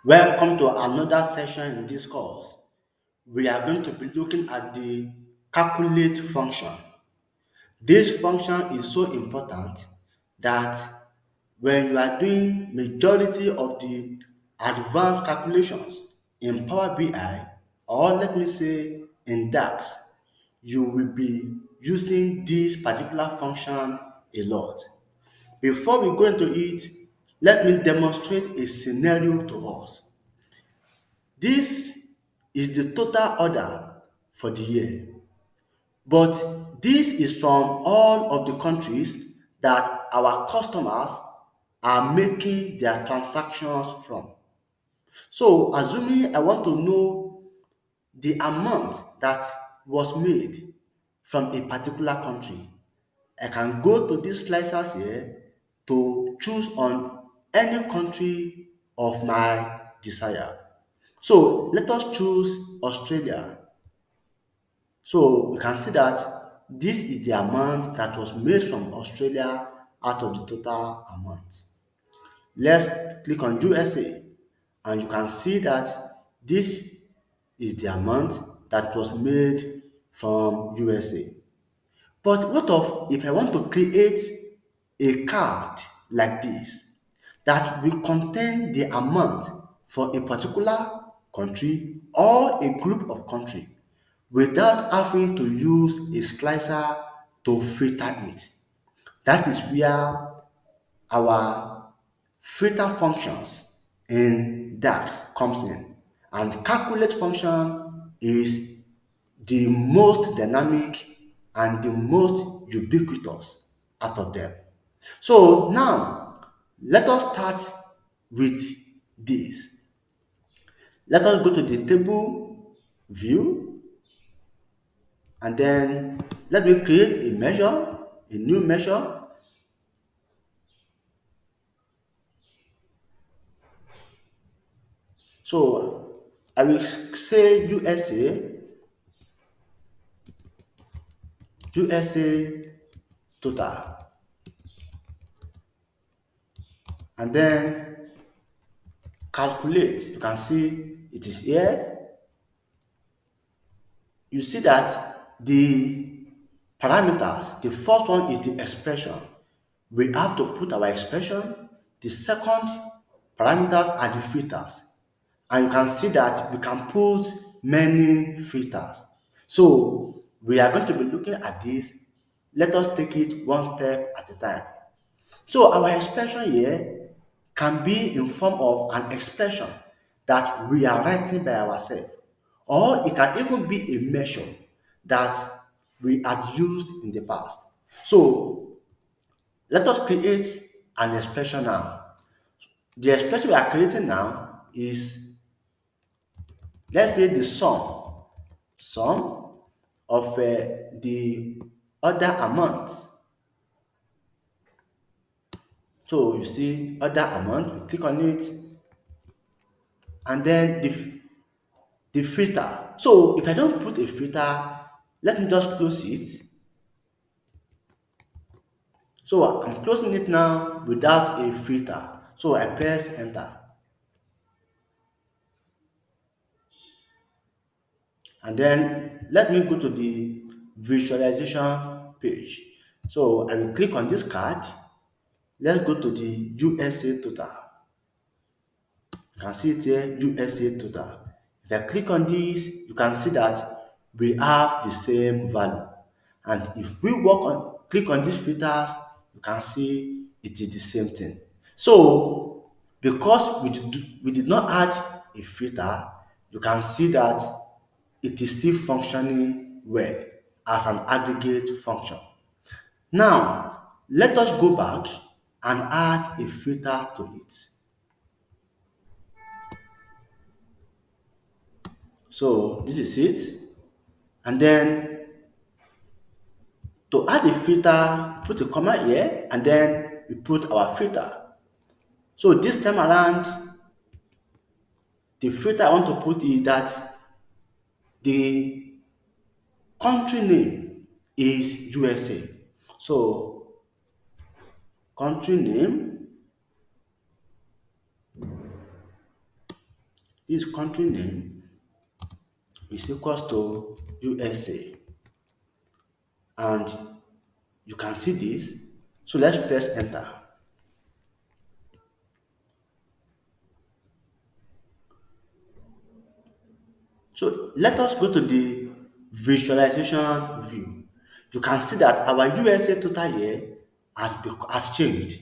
Welcome to another session in this course. We are going to be looking at the calculate function. This function is so important that when you are doing majority of the advanced calculations in Power BI, or let me say in DAX, you will be using this particular function a lot. Before we go into it, let me demonstrate a scenario to us. This is the total order for the year, but this is from all of the countries that our customers are making their transactions from. So, assuming I want to know the amount that was made from a particular country, I can go to these slicers here to choose on any country of my desire. So let us choose Australia. So we can see that this is the amount that was made from Australia out of the total amount. Let's click on USA and you can see that this is the amount that was made from USA. But what of if I want to create a card like this that will contain the amount for a particular country or a group of country without having to use a slicer to filter it? That is where our filter functions in DAX comes in. And calculate function is the most dynamic and the most ubiquitous out of them. So now, let us start with this. Let us go to the table view and then let me create a measure, a new measure. So I will say USA total, and then calculate. You can see it is here. You see that the parameters, the first one is the expression. We have to put our expression. The second parameters are the filters. And you can see that we can put many filters. So we are going to be looking at this. Let us take it one step at a time. So our expression here can be in form of an expression that we are writing by ourselves, or it can even be a measure that we had used in the past. So let us create an expression now. The expression we are creating now is, let's say, the sum of the other amounts. So you see other amount, we click on it, and then the filter. So if I don't put a filter, let me just close it. So I'm closing it now without a filter. So I press enter. And then let me go to the visualization page. So I will click on this card. Let's go to the USA total. You can see it here, USA total. If I click on this, you can see that we have the same value. And if we click on these filters, you can see it is the same thing. So, because we did not add a filter, you can see that it is still functioning well as an aggregate function. Now, let us go back and add a filter to it. So this is it. And then to add a filter, put a comma here, and then we put our filter. So this time around, the filter I want to put is that the country name is USA. So country name this country name is equals to USA, and you can see this. So let's press enter. So let us go to the visualization view. You can see that our USA total here has changed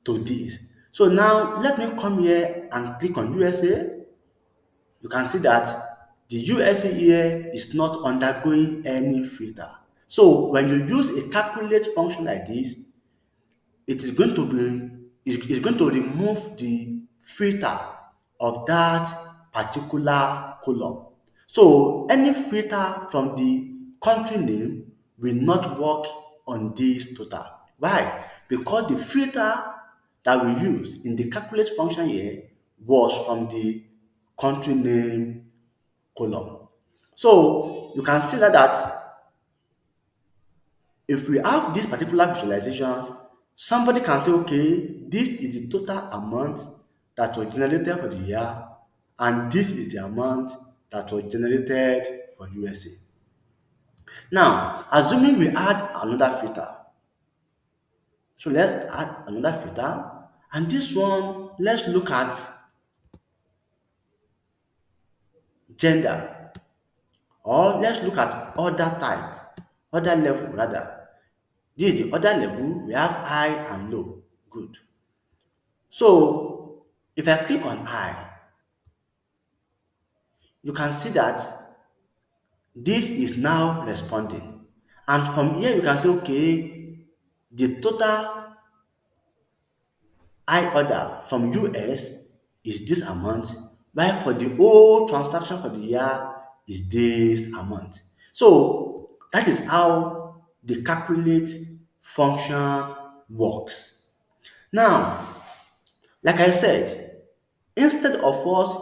to this. So now let me come here and click on USA. You can see that the USA here is not undergoing any filter. So when you use a calculate function like this, it is going to is going to remove the filter of that particular column. So any filter from the country name will not work on this total. Why? Because the filter that we use in the calculate function here was from the country name column. So you can see that if we have these particular visualizations, somebody can say, okay, this is the total amount that was generated for the year, and this is the amount that was generated for USA. Now, assuming we add another filter, so let's add another filter, and this one, let's look at gender, or let's look at other type, other level rather. This is the other level, we have high and low. Good. So if I click on high, you can see that this is now responding. And from here, you can say, okay, the total I order from US is this amount, while for the whole transaction for the year is this amount. So that is how the calculate function works. Now, like I said, instead of us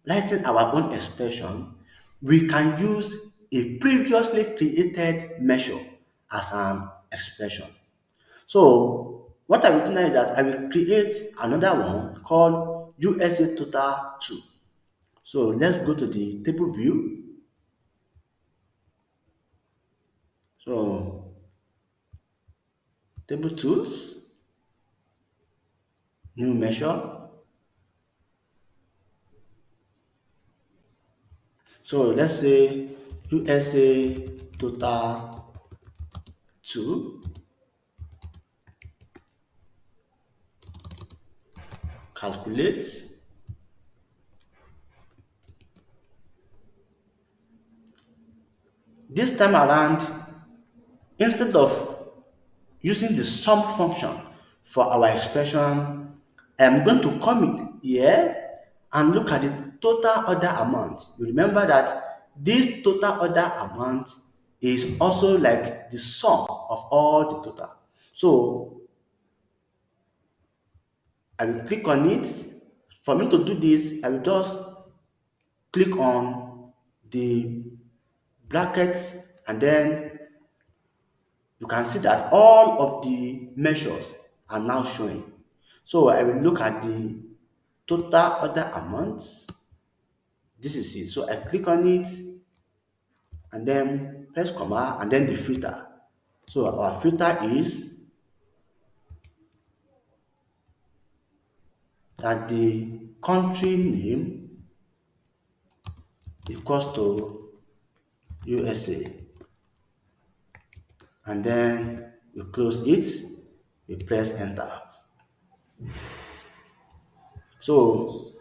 writing our own expression, we can use a previously created measure as an expression. So what I will do now is that I will create another one called USA total 2. So let's go to the table view. So table tools, new measure. So let's say USA total 2, calculate. This time around, instead of using the sum function for our expression, I'm going to come here and look at the total order amount. You remember that this total order amount is also like the sum of all the total. So I will click on it. For me to do this, I will just click on the brackets, and then you can see that all of the measures are now showing. So I will look at the total order amounts. This is it. So I click on it and then press comma and then the filter. So our filter is that the country name equals to USA. And then we close it, we press enter. So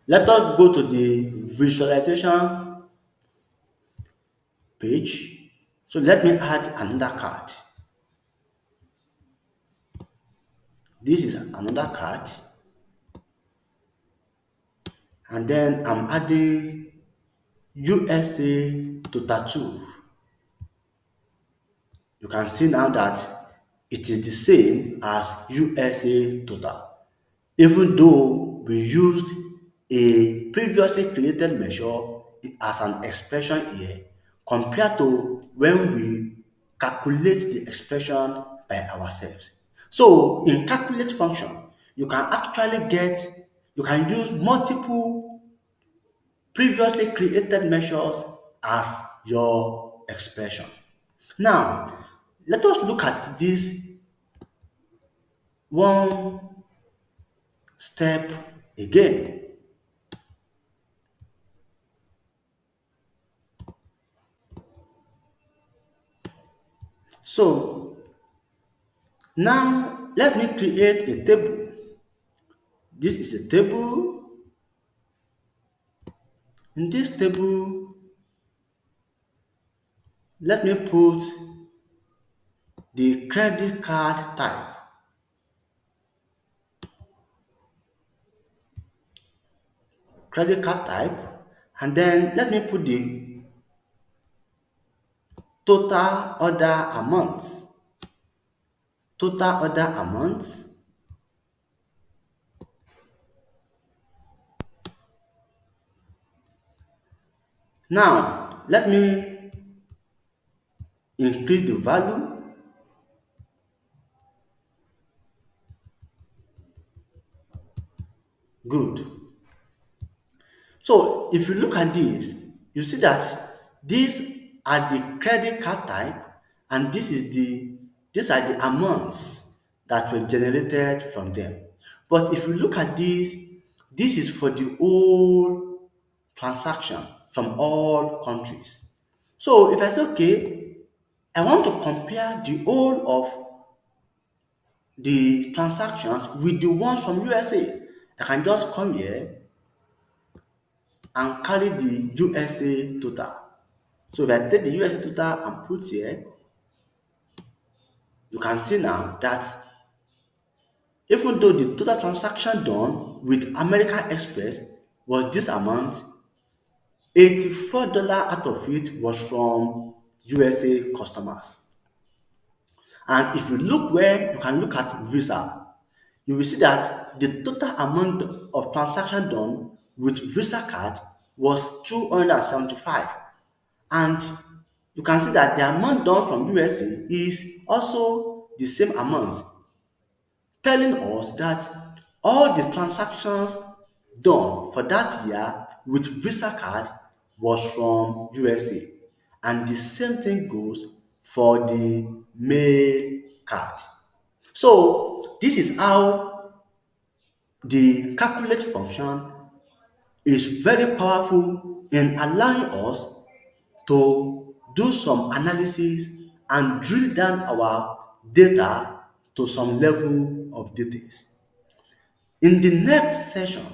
let us go to the visualization page. So let me add another card. This is another card. And then I'm adding USA to tattoo. You can see now that it is the same as USA total. Even though we used a previously created measure as an expression here, compared to when we calculate the expression by ourselves. So in calculate function, you can actually get You can use multiple previously created measures as your expression. Now, let us look at this one step again. So, now let me create a table. This is a table. In this table, let me put the credit card type, and then let me put the total order amount, total order amount. Now, let me increase the value. Good. So if you look at this, you see that these are the credit card type, and these are the amounts that were generated from them. But if you look at this is for the whole transaction from all countries. So if I say, okay, I want to compare the whole of the transactions with the ones from USA, I can just come here and carry the USA total. So if I take the USA total and put here, you can see now that even though the total transaction done with American Express was this amount, $84 out of it was from USA customers. And if you look where you can look at Visa, you will see that the total amount of transaction done with Visa card was 275. And you can see that the amount done from USA is also the same amount, telling us that all the transactions done for that year with Visa card was from USA. And the same thing goes for the mail card. So this is how the calculate function is very powerful in allowing us to do some analysis and drill down our data to some level of details. In the next session,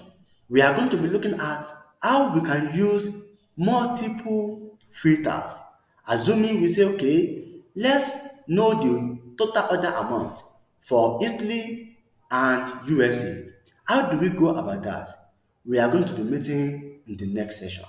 we are going to be looking at how we can use multiple filters. Assuming we say, okay, let's know the total order amount for Italy and USA. How do we go about that? We are going to be meeting in the next session.